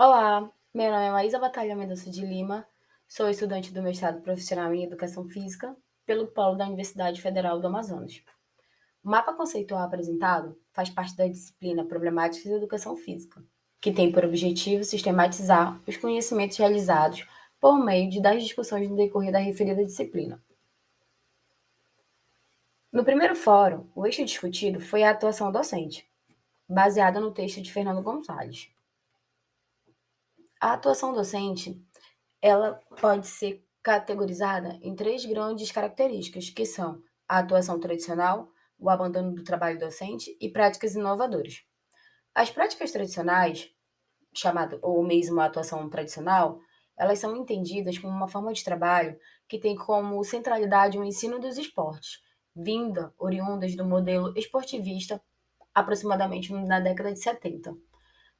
Olá, meu nome é Maísa Batalha Mendonça de Lima, sou estudante do mestrado profissional em Educação Física pelo Polo da Universidade Federal do Amazonas. O mapa conceitual apresentado faz parte da disciplina Problemáticas de Educação Física, que tem por objetivo sistematizar os conhecimentos realizados por meio das discussões no decorrer da referida disciplina. No primeiro fórum, o eixo discutido foi a atuação docente, baseada no texto de Fernando Gonçalves. A atuação docente ela pode ser categorizada em três grandes características, que são a atuação tradicional, o abandono do trabalho docente e práticas inovadoras. As práticas tradicionais, chamada ou mesmo a atuação tradicional, elas são entendidas como uma forma de trabalho que tem como centralidade o ensino dos esportes, oriundas do modelo esportivista aproximadamente na década de 70.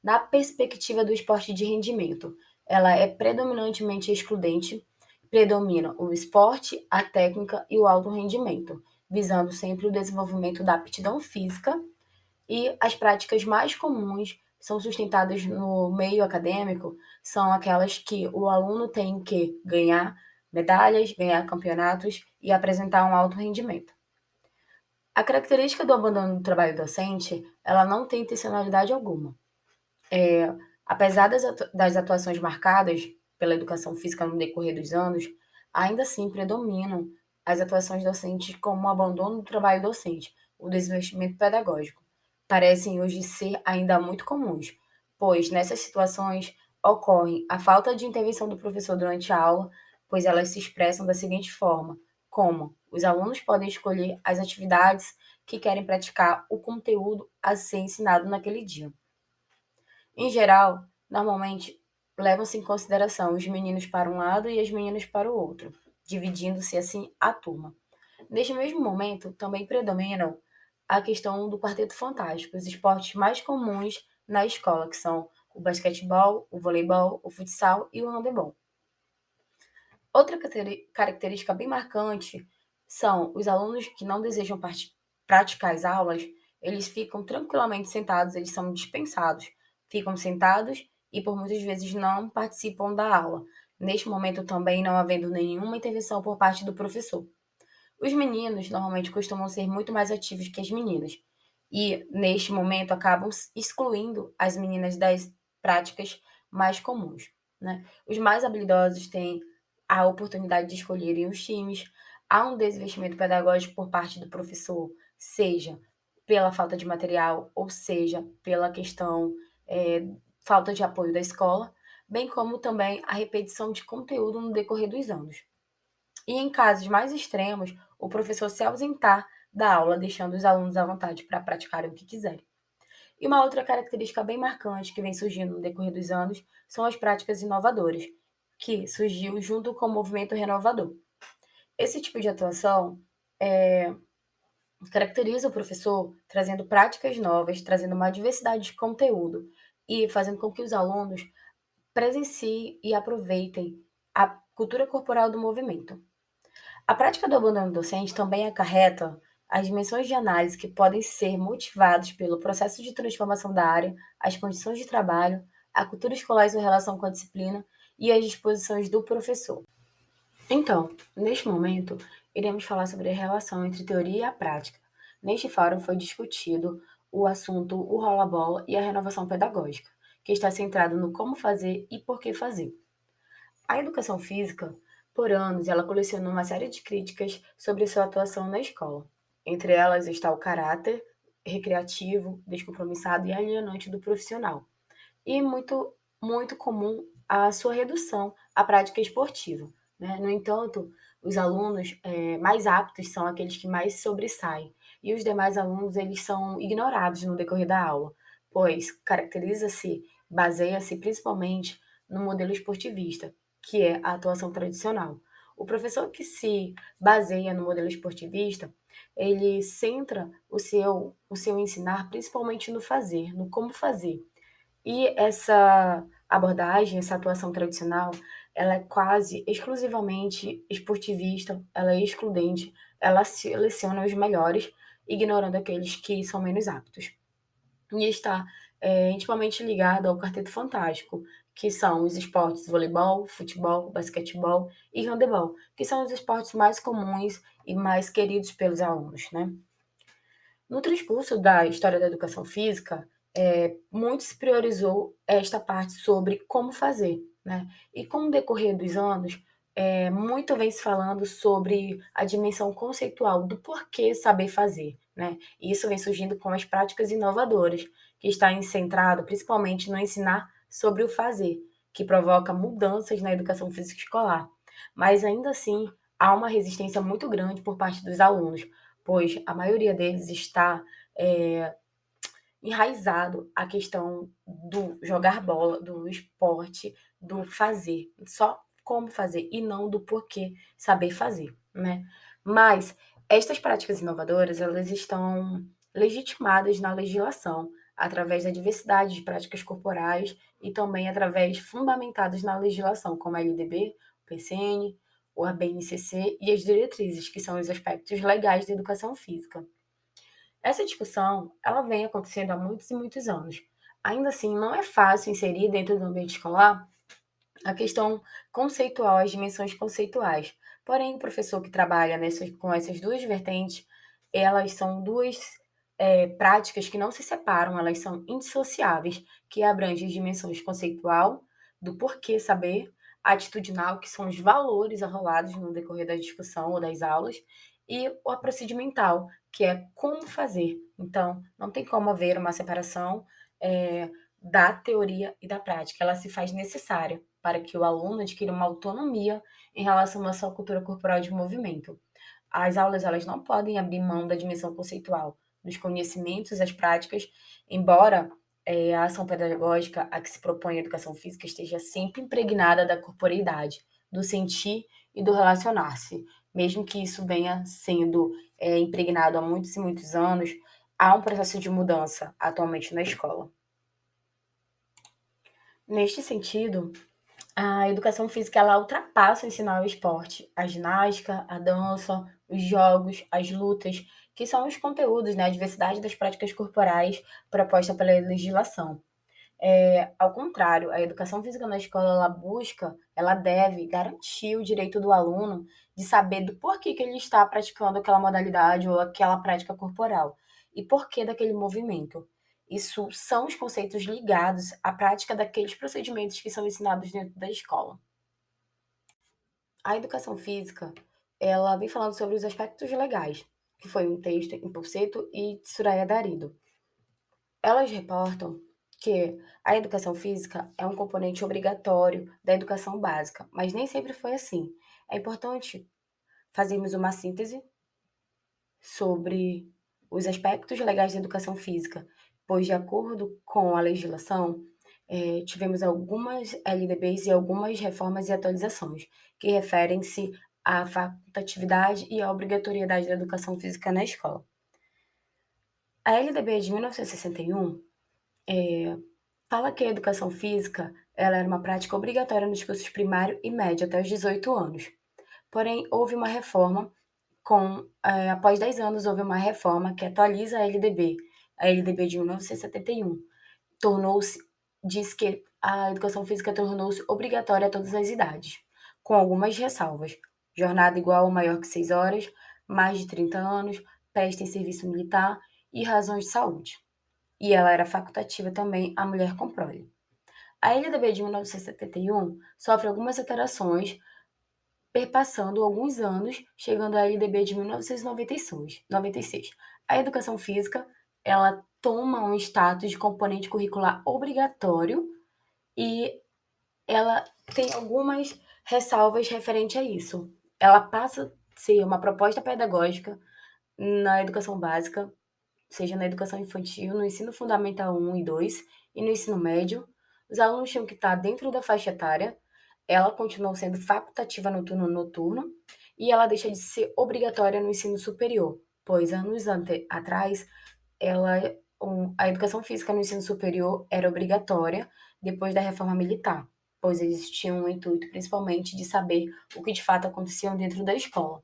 Na perspectiva do esporte de rendimento, ela é predominantemente excludente, predomina o esporte, a técnica e o alto rendimento, visando sempre o desenvolvimento da aptidão física, e as práticas mais comuns são sustentadas no meio acadêmico, são aquelas que o aluno tem que ganhar medalhas, ganhar campeonatos e apresentar um alto rendimento. A característica do abandono do trabalho docente, ela não tem intencionalidade alguma. Apesar das atuações marcadas pela educação física no decorrer dos anos, ainda assim predominam as atuações docentes como o abandono do trabalho docente, o desinvestimento pedagógico. Parecem hoje ser ainda muito comuns, pois nessas situações ocorre a falta de intervenção do professor durante a aula, pois elas se expressam da seguinte forma: como os alunos podem escolher as atividades que querem praticar, o conteúdo a ser ensinado naquele dia. Em geral, normalmente levam-se em consideração os meninos para um lado e as meninas para o outro, dividindo-se assim a turma. Neste mesmo momento, também predominam a questão do quarteto fantástico, os esportes mais comuns na escola, que são o basquetebol, o voleibol, o futsal e o handebol. Outra característica bem marcante são os alunos que não desejam praticar as aulas, eles ficam tranquilamente sentados, eles são dispensados, ficam sentados e por muitas vezes não participam da aula. Neste momento também não havendo nenhuma intervenção por parte do professor. Os meninos normalmente costumam ser muito mais ativos que as meninas e neste momento acabam excluindo as meninas das práticas mais comuns, né? Os mais habilidosos têm a oportunidade de escolherem os times, há um desinvestimento pedagógico por parte do professor, seja pela falta de material ou seja pela questão, falta de apoio da escola, bem como também a repetição de conteúdo no decorrer dos anos. E em casos mais extremos, o professor se ausentar da aula, deixando os alunos à vontade para praticarem o que quiserem. E uma outra característica bem marcante que vem surgindo no decorrer dos anos são as práticas inovadoras, que surgiu junto com o movimento renovador. Esse tipo de atuação caracteriza o professor trazendo práticas novas, trazendo uma diversidade de conteúdo e fazendo com que os alunos presenciem e aproveitem a cultura corporal do movimento. A prática do abandono docente também acarreta as dimensões de análise que podem ser motivadas pelo processo de transformação da área, as condições de trabalho, a cultura escolar e sua relação com a disciplina e as disposições do professor. Então, neste momento, iremos falar sobre a relação entre teoria e a prática. Neste fórum foi discutido o assunto o rola-bola e a renovação pedagógica, que está centrado no como fazer e por que fazer. A educação física, por anos, ela colecionou uma série de críticas sobre sua atuação na escola. Entre elas está o caráter recreativo, descompromissado e alienante do profissional. E muito comum a sua redução à prática esportiva, né? No entanto, os alunos mais aptos são aqueles que mais sobressaem, e os demais alunos eles são ignorados no decorrer da aula, pois baseia-se principalmente no modelo esportivista, que é a atuação tradicional. O professor que se baseia no modelo esportivista, ele centra o seu ensinar principalmente no fazer, no como fazer. E essa abordagem, essa atuação tradicional, ela é quase exclusivamente esportivista, ela é excludente, ela seleciona os melhores, ignorando aqueles que são menos aptos. E está intimamente ligado ao Quarteto Fantástico, que são os esportes voleibol, futebol, basquetebol e handebol, que são os esportes mais comuns e mais queridos pelos alunos, né? No transcurso da história da educação física, muito se priorizou esta parte sobre como fazer, né? E com o decorrer dos anos, muito vem se falando sobre a dimensão conceitual do porquê saber fazer, né? E isso vem surgindo com as práticas inovadoras, que está centrado principalmente no ensinar sobre o fazer, que provoca mudanças na educação física escolar. Mas ainda assim, há uma resistência muito grande por parte dos alunos, pois a maioria deles está é, enraizado a questão do jogar bola, do esporte, do fazer, só como fazer e não do porquê saber fazer, né? Mas estas práticas inovadoras, elas estão legitimadas na legislação, através da diversidade de práticas corporais e também através fundamentadas na legislação, como a LDB, o PCN, o ABNCC e as diretrizes, que são os aspectos legais da educação física. Essa discussão, ela vem acontecendo há muitos e muitos anos. Ainda assim, não é fácil inserir dentro do ambiente escolar a questão conceitual, as dimensões conceituais. Porém, o professor que trabalha com essas duas vertentes, elas são duas práticas que não se separam, elas são indissociáveis, que abrangem as dimensões conceitual, do porquê saber, atitudinal, que são os valores arrolados no decorrer da discussão ou das aulas, e a procedimental, que é como fazer. Então, não tem como haver uma separação da teoria e da prática, ela se faz necessária para que o aluno adquira uma autonomia em relação à sua cultura corporal de movimento. As aulas elas não podem abrir mão da dimensão conceitual, dos conhecimentos, as práticas, embora a ação pedagógica a que se propõe a educação física esteja sempre impregnada da corporeidade, do sentir e do relacionar-se. Mesmo que isso venha sendo impregnado há muitos e muitos anos, há um processo de mudança atualmente na escola. Neste sentido, a educação física ela ultrapassa o ensino ao esporte, a ginástica, a dança, os jogos, as lutas, que são os conteúdos, né, a diversidade das práticas corporais proposta pela legislação. Ao contrário, a educação física na escola ela busca, ela deve garantir o direito do aluno de saber do porquê que ele está praticando aquela modalidade ou aquela prática corporal e porquê daquele movimento. Isso são os conceitos ligados à prática daqueles procedimentos que são ensinados dentro da escola. A educação física, ela vem falando sobre os aspectos legais, que foi um texto em Pulseto e Suraya Darido. Elas reportam que a educação física é um componente obrigatório da educação básica, mas nem sempre foi assim. É importante fazermos uma síntese sobre os aspectos legais da educação física, pois, de acordo com a legislação, tivemos algumas LDBs e algumas reformas e atualizações que referem-se à facultatividade e à obrigatoriedade da educação física na escola. A LDB de 1961 fala que a educação física ela era uma prática obrigatória nos cursos primário e médio até os 18 anos. Porém, houve uma reforma após 10 anos, houve uma reforma que atualiza a LDB de 1971. Tornou-se, diz que a educação física tornou-se obrigatória a todas as idades, com algumas ressalvas. Jornada igual ou maior que 6 horas, mais de 30 anos, presta em serviço militar e razões de saúde. E ela era facultativa também à mulher com prole. A LDB de 1971 sofre algumas alterações, perpassando alguns anos, chegando à LDB de 1996. A educação física, ela toma um status de componente curricular obrigatório e ela tem algumas ressalvas referente a isso. Ela passa a ser uma proposta pedagógica na educação básica, seja na educação infantil, no ensino fundamental 1 e 2 e no ensino médio. Os alunos tinham que estar dentro da faixa etária, ela continuou sendo facultativa no turno noturno e ela deixa de ser obrigatória no ensino superior, pois anos atrás a educação física no ensino superior era obrigatória depois da reforma militar, pois eles tinham o intuito principalmente de saber o que de fato acontecia dentro da escola.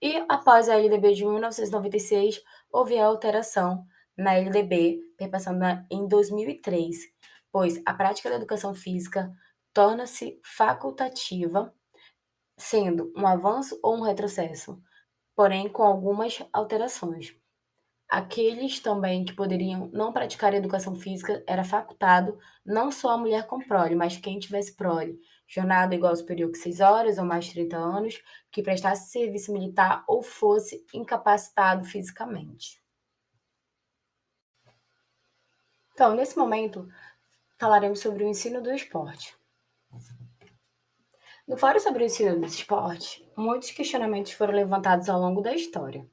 E após a LDB de 1996, houve a alteração na LDB, perpassando em 2003, pois a prática da educação física torna-se facultativa, sendo um avanço ou um retrocesso, porém com algumas alterações. Aqueles também que poderiam não praticar educação física era facultado não só a mulher com prole, mas quem tivesse prole, jornada igual ou superior que 6 horas ou mais de 30 anos, que prestasse serviço militar ou fosse incapacitado fisicamente. Então, nesse momento, falaremos sobre o ensino do esporte. No fórum sobre o ensino dos esportes, muitos questionamentos foram levantados ao longo da história.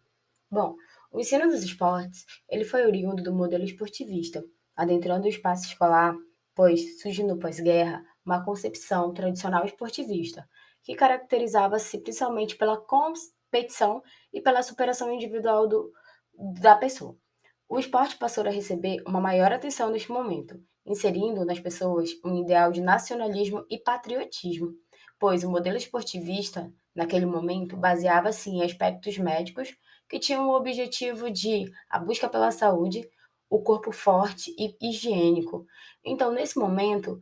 Bom, o ensino dos esportes, ele foi oriundo do modelo esportivista, adentrando o espaço escolar, pois surgiu no pós-guerra uma concepção tradicional esportivista, que caracterizava-se principalmente pela competição e pela superação individual da pessoa. O esporte passou a receber uma maior atenção neste momento, inserindo nas pessoas um ideal de nacionalismo e patriotismo, pois o modelo esportivista, naquele momento, baseava-se em aspectos médicos que tinham o objetivo de a busca pela saúde, o corpo forte e higiênico. Então, nesse momento,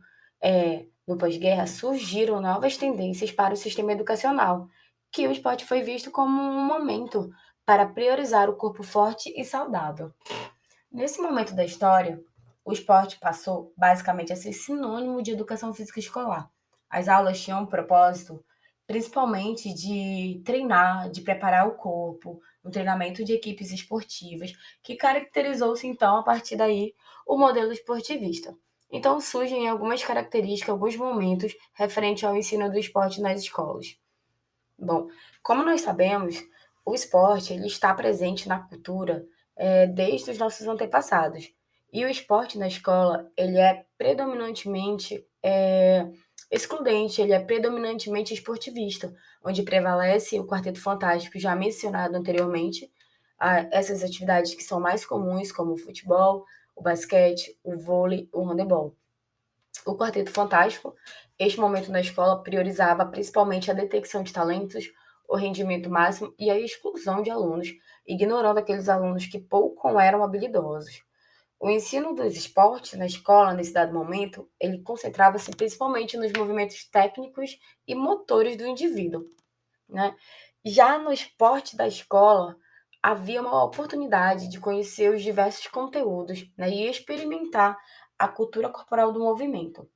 no pós-guerra, surgiram novas tendências para o sistema educacional, que o esporte foi visto como um momento para priorizar o corpo forte e saudável. Nesse momento da história, o esporte passou basicamente a ser sinônimo de educação física escolar. As aulas tinham um propósito principalmente de treinar, de preparar o corpo, um treinamento de equipes esportivas, que caracterizou-se então a partir daí o modelo esportivista. Então surgem algumas características, alguns momentos referentes ao ensino do esporte nas escolas. Bom, como nós sabemos, o esporte ele está presente na cultura desde os nossos antepassados. E o esporte na escola ele é predominantemente excludente, ele é predominantemente esportivista, onde prevalece o Quarteto Fantástico já mencionado anteriormente, essas atividades que são mais comuns, como o futebol, o basquete, o vôlei, o handebol. O Quarteto Fantástico, este momento na escola, priorizava principalmente a detecção de talentos, o rendimento máximo e a exclusão de alunos, ignorando aqueles alunos que pouco eram habilidosos. O ensino dos esportes na escola, nesse dado momento, ele concentrava-se principalmente nos movimentos técnicos e motores do indivíduo, né? Já no esporte da escola, havia uma oportunidade de conhecer os diversos conteúdos, né, e experimentar a cultura corporal do movimento.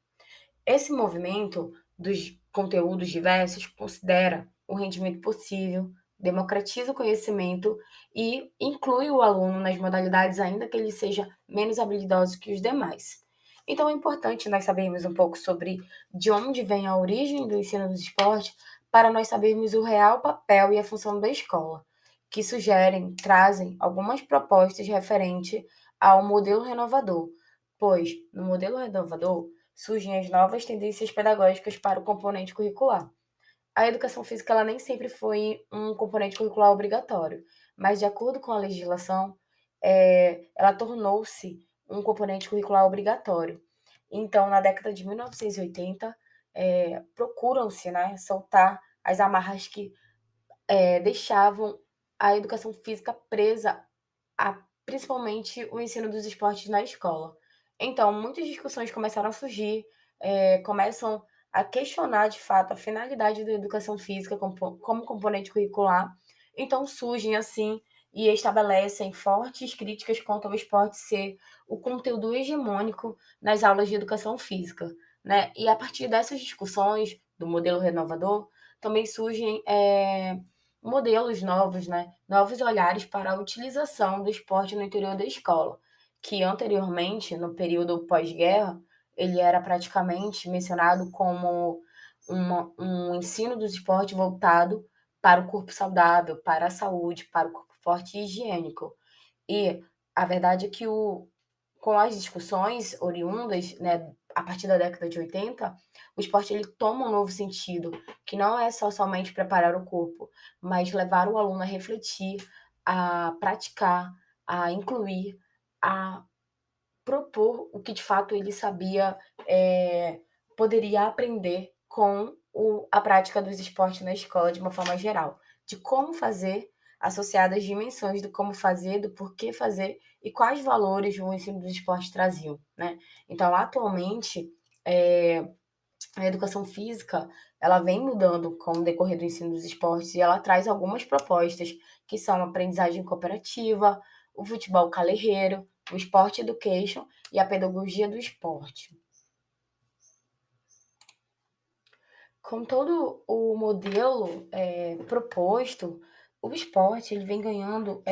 Esse movimento dos conteúdos diversos considera o rendimento possível, democratiza o conhecimento e inclui o aluno nas modalidades, ainda que ele seja menos habilidoso que os demais. Então, é importante nós sabermos um pouco sobre de onde vem a origem do ensino dos esportes, para nós sabermos o real papel e a função da escola, que trazem algumas propostas referentes ao modelo renovador, pois no modelo renovador surgem as novas tendências pedagógicas para o componente curricular. A educação física ela nem sempre foi um componente curricular obrigatório, mas de acordo com a legislação, ela tornou-se um componente curricular obrigatório. Então, na década de 1980, procuram-se, né, soltar as amarras que deixavam a educação física presa a principalmente o ensino dos esportes na escola. Então, muitas discussões começaram a surgir, começam a questionar de fato a finalidade da educação física como componente curricular. Então, surgem assim e estabelecem fortes críticas quanto ao esporte ser o conteúdo hegemônico nas aulas de educação física, né? E a partir dessas discussões do modelo renovador, também surgem modelos novos, né? Novos olhares para a utilização do esporte no interior da escola, que anteriormente, no período pós-guerra, ele era praticamente mencionado como um ensino dos esportes voltado para o corpo saudável, para a saúde, para o corpo forte e higiênico. E a verdade é que com as discussões oriundas, né, a partir da década de 80, o esporte ele toma um novo sentido, que não é só somente preparar o corpo, mas levar o aluno a refletir, a praticar, a incluir, a propor o que de fato ele sabia, poderia aprender com a prática dos esportes na escola de uma forma geral, de como fazer, associado às dimensões do como fazer, do porquê fazer e quais valores o ensino dos esportes traziam, né? Então, atualmente, a educação física, ela vem mudando com o decorrer do ensino dos esportes e ela traz algumas propostas, que são a aprendizagem cooperativa, o futebol calerreiro, o Sport Education e a pedagogia do esporte. Com todo o modelo proposto, o esporte ele vem ganhando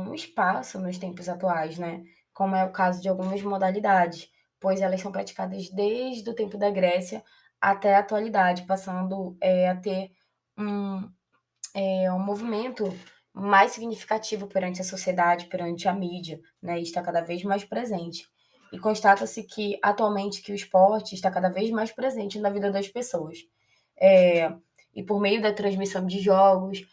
um espaço nos tempos atuais, né? Como é o caso de algumas modalidades, pois elas são praticadas desde o tempo da Grécia até a atualidade, passando a ter um, um movimento mais significativo perante a sociedade, perante a mídia, né? E está cada vez mais presente. E constata-se que, atualmente, que o esporte está cada vez mais presente na vida das pessoas. É, e por meio da transmissão de jogos,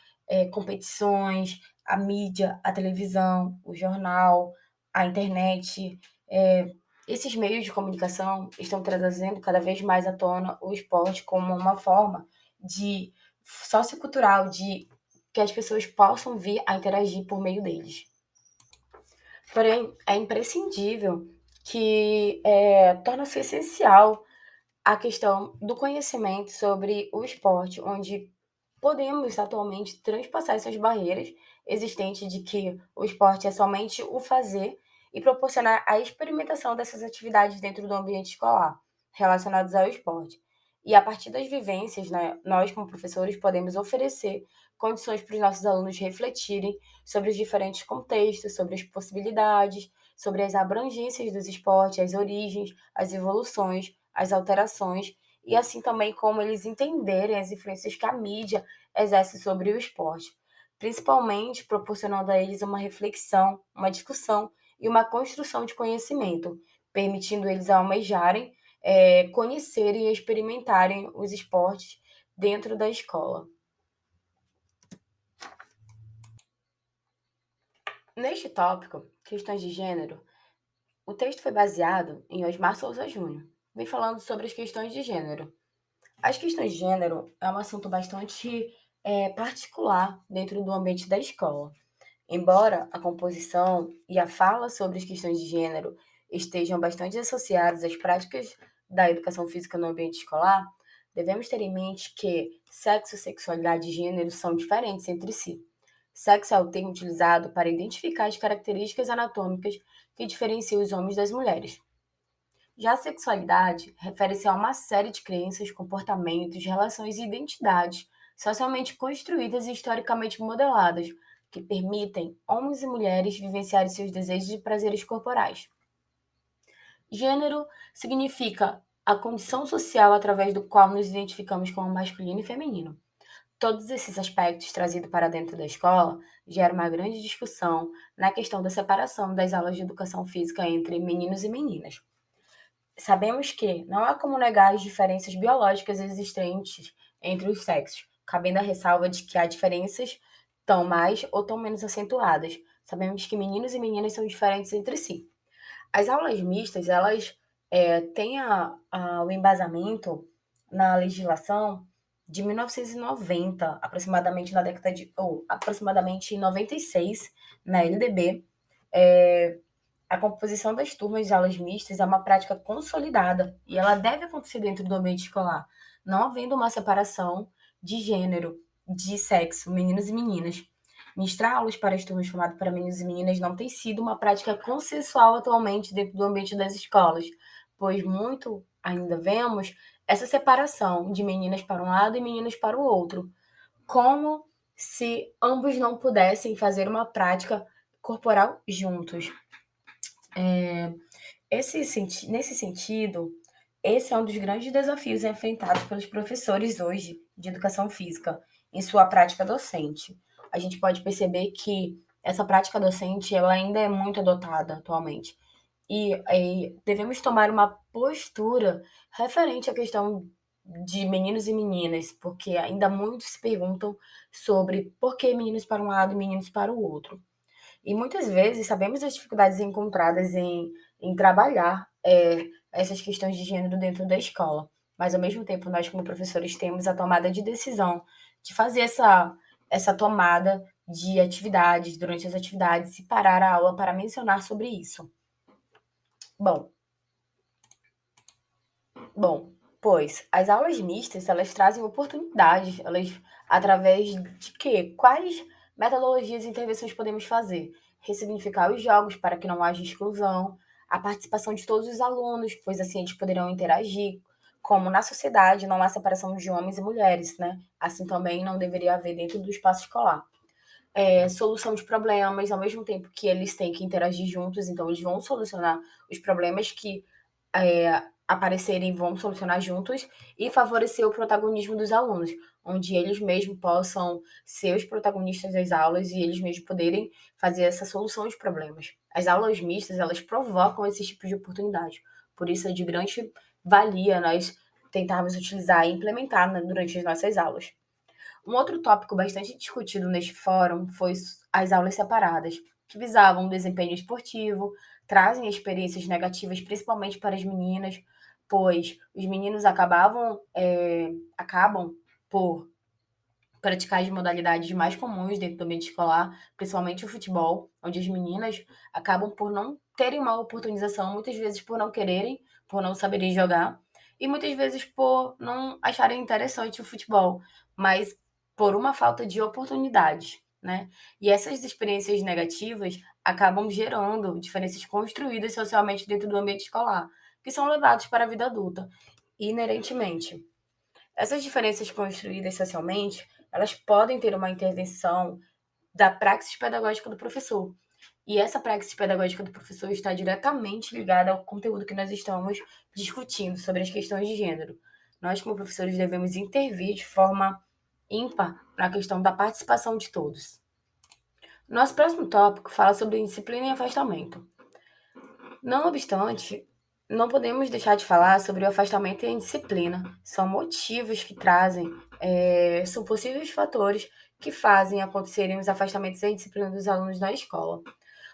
competições, a mídia, a televisão, o jornal, a internet, esses meios de comunicação estão trazendo cada vez mais à tona o esporte como uma forma de sociocultural, de que as pessoas possam vir a interagir por meio deles. Porém, é imprescindível que torna-se essencial a questão do conhecimento sobre o esporte, onde podemos atualmente transpassar essas barreiras existentes de que o esporte é somente o fazer e proporcionar a experimentação dessas atividades dentro do ambiente escolar relacionadas ao esporte. E a partir das vivências, né, nós como professores podemos oferecer condições para os nossos alunos refletirem sobre os diferentes contextos, sobre as possibilidades, sobre as abrangências dos esportes, as origens, as evoluções, as alterações, e assim também como eles entenderem as influências que a mídia exerce sobre o esporte, principalmente proporcionando a eles uma reflexão, uma discussão e uma construção de conhecimento, permitindo eles almejarem, conhecerem e experimentarem os esportes dentro da escola. Neste tópico, questões de gênero, o texto foi baseado em Osmar Souza Júnior, vem falando sobre as questões de gênero. As questões de gênero é um assunto bastante particular dentro do ambiente da escola. Embora a composição e a fala sobre as questões de gênero estejam bastante associadas às práticas da educação física no ambiente escolar, devemos ter em mente que sexo, sexualidade e gênero são diferentes entre si. Sexo é o termo utilizado para identificar as características anatômicas que diferenciam os homens das mulheres. Já a sexualidade refere-se a uma série de crenças, comportamentos, relações e identidades socialmente construídas e historicamente modeladas, que permitem homens e mulheres vivenciarem seus desejos e prazeres corporais. Gênero significa a condição social através do qual nos identificamos como masculino e feminino. Todos esses aspectos trazidos para dentro da escola geram uma grande discussão na questão da separação das aulas de educação física entre meninos e meninas. Sabemos que não há como negar as diferenças biológicas existentes entre os sexos, cabendo a ressalva de que há diferenças tão mais ou tão menos acentuadas. Sabemos que meninos e meninas são diferentes entre si. As aulas mistas, elas têm o embasamento na legislação de 1990, aproximadamente na década de, ou aproximadamente em 96, na LDB. A composição das turmas de aulas mistas é uma prática consolidada e ela deve acontecer dentro do ambiente escolar, não havendo uma separação de gênero, de sexo, meninos e meninas. Ministrar aulas para as turmas formadas para meninos e meninas não tem sido uma prática consensual atualmente dentro do ambiente das escolas, pois muito ainda vemos essa separação de meninas para um lado e meninos para o outro, como se ambos não pudessem fazer uma prática corporal juntos. Nesse sentido, esse é um dos grandes desafios enfrentados pelos professores hoje de educação física em sua prática docente. A gente pode perceber que essa prática docente ela ainda é muito adotada atualmente. E devemos tomar uma postura referente à questão de meninos e meninas, porque ainda muitos se perguntam sobre por que meninos para um lado e meninos para o outro. E muitas vezes sabemos as dificuldades encontradas em trabalhar essas questões de gênero dentro da escola, mas ao mesmo tempo nós como professores temos a tomada de decisão de fazer essa tomada de atividades, durante as atividades, e parar a aula para mencionar sobre isso. Bom, Bom, pois as aulas mistas, elas trazem oportunidades, elas através de quê? Quais metodologias e intervenções podemos fazer? Ressignificar os jogos para que não haja exclusão, a participação de todos os alunos, pois assim eles poderão interagir, como na sociedade não há separação de homens e mulheres, né? Assim também não deveria haver dentro do espaço escolar. Solução de problemas, ao mesmo tempo que eles têm que interagir juntos, então eles vão solucionar os problemas que aparecerem, vão solucionar juntos e favorecer o protagonismo dos alunos, onde eles mesmos possam ser os protagonistas das aulas e eles mesmos poderem fazer essa solução de problemas. As aulas mistas, elas provocam esse tipo de oportunidade. Por isso é de grande valia nós tentarmos utilizar e implementar, né, durante as nossas aulas. Um outro tópico bastante discutido neste fórum foi as aulas separadas, que visavam o desempenho esportivo, trazem experiências negativas principalmente para as meninas, pois os meninos acabam por praticar as modalidades mais comuns dentro do ambiente escolar, principalmente o futebol, onde as meninas acabam por não terem uma oportunização, muitas vezes por não quererem, por não saberem jogar, e muitas vezes por não acharem interessante o futebol, mas por uma falta de oportunidades, né? E essas experiências negativas acabam gerando diferenças construídas socialmente dentro do ambiente escolar, que são levadas para a vida adulta, inerentemente. Essas diferenças construídas socialmente, elas podem ter uma intervenção da praxis pedagógica do professor. E essa praxis pedagógica do professor está diretamente ligada ao conteúdo que nós estamos discutindo sobre as questões de gênero. Nós, como professores, devemos intervir de forma ímpar na questão da participação de todos. Nosso próximo tópico fala sobre disciplina e afastamento. Não obstante, não podemos deixar de falar sobre o afastamento e a indisciplina. São motivos que trazem, são possíveis fatores que fazem acontecerem os afastamentos e a indisciplina dos alunos na escola.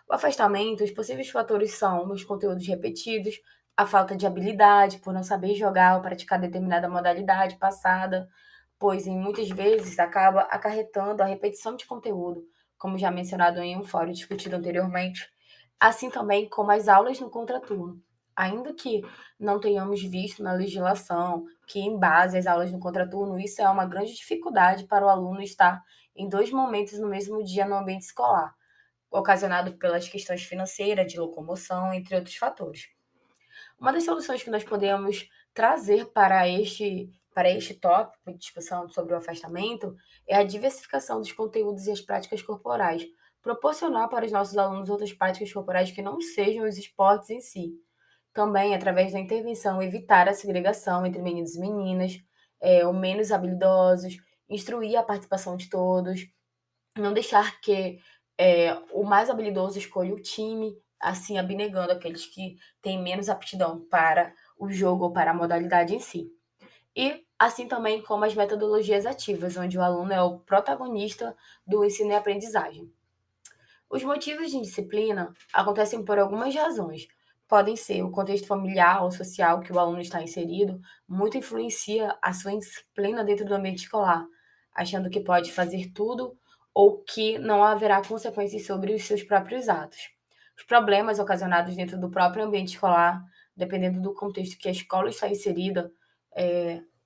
O afastamento, os possíveis fatores são os conteúdos repetidos, a falta de habilidade por não saber jogar ou praticar determinada modalidade passada, pois em muitas vezes acaba acarretando a repetição de conteúdo, como já mencionado em um fórum discutido anteriormente, assim também como as aulas no contraturno. Ainda que não tenhamos visto na legislação que em base às aulas no contraturno, isso é uma grande dificuldade para o aluno estar em dois momentos no mesmo dia no ambiente escolar, ocasionado pelas questões financeiras, de locomoção, entre outros fatores. Uma das soluções que nós podemos trazer para este tópico de discussão sobre o afastamento é a diversificação dos conteúdos e as práticas corporais, proporcionar para os nossos alunos outras práticas corporais que não sejam os esportes em si. Também, através da intervenção, evitar a segregação entre meninos e meninas, ou menos habilidosos, instruir a participação de todos, não deixar que o mais habilidoso escolha o time, assim abnegando aqueles que têm menos aptidão para o jogo ou para a modalidade em si. E assim também como as metodologias ativas, onde o aluno é o protagonista do ensino e aprendizagem. Os motivos de indisciplina acontecem por algumas razões. Podem ser o contexto familiar ou social que o aluno está inserido, muito influencia a sua indisciplina dentro do ambiente escolar, achando que pode fazer tudo ou que não haverá consequências sobre os seus próprios atos. Os problemas ocasionados dentro do próprio ambiente escolar, dependendo do contexto que a escola está inserida,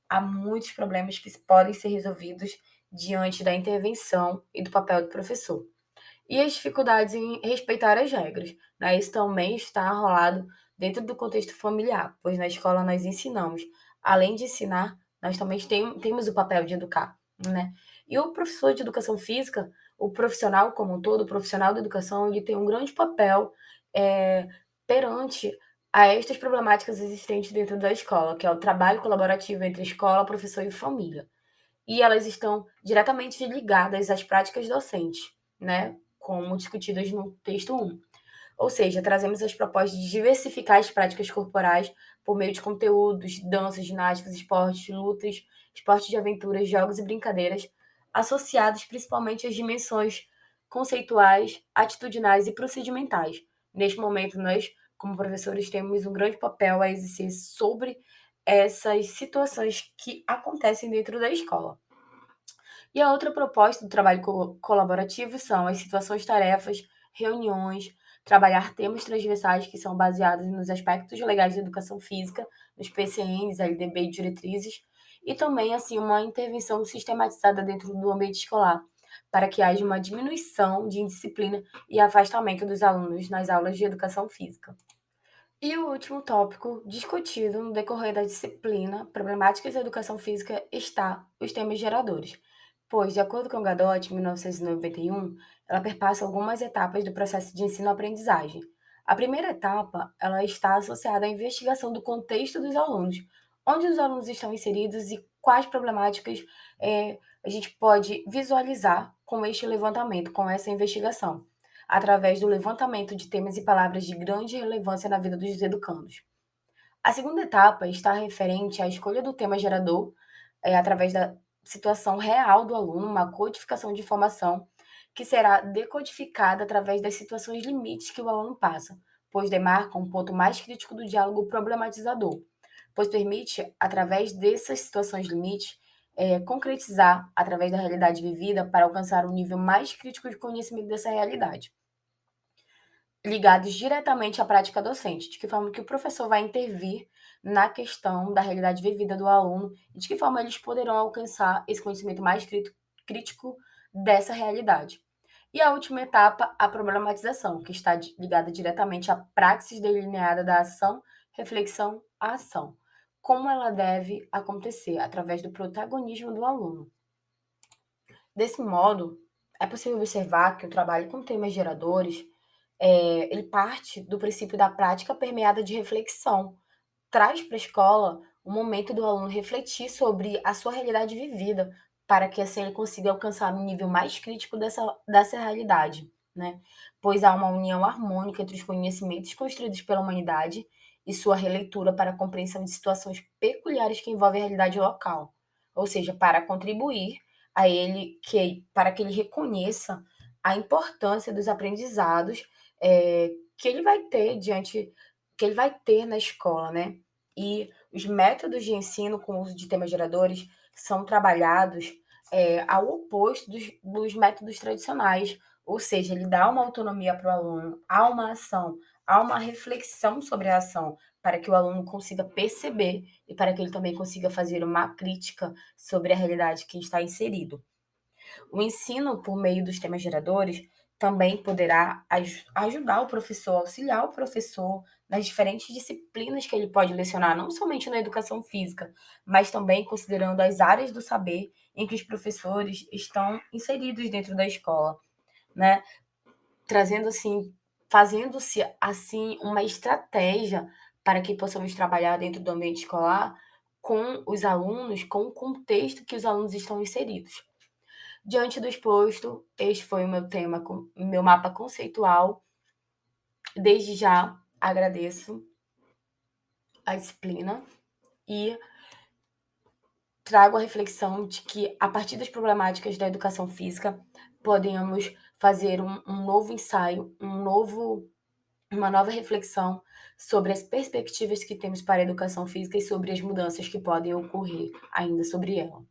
há muitos problemas que podem ser resolvidos diante da intervenção e do papel do professor e as dificuldades em respeitar as regras, né? Isso também está rolado dentro do contexto familiar, pois na escola nós ensinamos, além de ensinar, nós também temos o papel de educar, né? E o professor de educação física, o profissional como um todo, o profissional da educação, ele tem um grande papel é, perante a estas problemáticas existentes dentro da escola, que é o trabalho colaborativo entre escola, professor e família e elas estão diretamente ligadas às práticas docentes, né? Como discutidas no texto 1. Ou seja, trazemos as propostas de diversificar as práticas corporais por meio de conteúdos, danças, ginásticas, esportes, lutas, esportes de aventuras, jogos e brincadeiras, associados principalmente às dimensões conceituais, atitudinais e procedimentais. Neste momento, nós, como professores, temos um grande papel a exercer sobre essas situações que acontecem dentro da escola. E a outra proposta do trabalho colaborativo são as situações-tarefas, reuniões, trabalhar temas transversais que são baseados nos aspectos legais da educação física, nos PCNs, LDB e diretrizes, e também assim uma intervenção sistematizada dentro do ambiente escolar, para que haja uma diminuição de indisciplina e afastamento dos alunos nas aulas de educação física. E o último tópico discutido no decorrer da disciplina Problemáticas da Educação Física está os temas geradores, pois, de acordo com Gadot, 1991, ela perpassa algumas etapas do processo de ensino-aprendizagem. A primeira etapa, ela está associada à investigação do contexto dos alunos, onde os alunos estão inseridos e quais problemáticas a gente pode visualizar com este levantamento, com essa investigação através do levantamento de temas e palavras de grande relevância na vida dos educandos. A segunda etapa está referente à escolha do tema gerador, através da situação real do aluno, uma codificação de informação que será decodificada através das situações limites que o aluno passa, pois demarca um ponto mais crítico do diálogo problematizador, pois permite, através dessas situações limites, concretizar através da realidade vivida para alcançar um nível mais crítico de conhecimento dessa realidade ligados diretamente à prática docente, de que forma que o professor vai intervir na questão da realidade vivida do aluno e de que forma eles poderão alcançar esse conhecimento mais crítico dessa realidade. E a última etapa, a problematização, que está ligada diretamente à praxis delineada da ação, reflexão, à ação. Como ela deve acontecer? Através do protagonismo do aluno. Desse modo, é possível observar que o trabalho com temas geradores ele parte do princípio da prática permeada de reflexão. Traz para a escola o momento do aluno refletir sobre a sua realidade vivida, para que assim ele consiga alcançar um nível mais crítico dessa realidade, né? Pois há uma união harmônica entre os conhecimentos construídos pela humanidade e sua releitura para a compreensão de situações peculiares que envolvem a realidade local, ou seja, para contribuir para que ele reconheça a importância dos aprendizados que ele vai ter que ele vai ter na escola, né? E os métodos de ensino com o uso de temas geradores são trabalhados ao oposto dos métodos tradicionais, ou seja, ele dá uma autonomia para o aluno, há uma ação, há uma reflexão sobre a ação, para que o aluno consiga perceber e para que ele também consiga fazer uma crítica sobre a realidade que está inserido. O ensino por meio dos temas geradores também poderá ajudar o professor, auxiliar o professor nas diferentes disciplinas que ele pode lecionar, não somente na educação física, mas também considerando as áreas do saber em que os professores estão inseridos dentro da escola, né? Trazendo assim, fazendo-se assim uma estratégia para que possamos trabalhar dentro do ambiente escolar com os alunos, com o contexto que os alunos estão inseridos. Diante do exposto, este foi o meu tema, meu mapa conceitual. Desde já agradeço a disciplina e trago a reflexão de que, a partir das problemáticas da educação física, podemos fazer um novo ensaio, uma nova reflexão sobre as perspectivas que temos para a educação física e sobre as mudanças que podem ocorrer ainda sobre ela.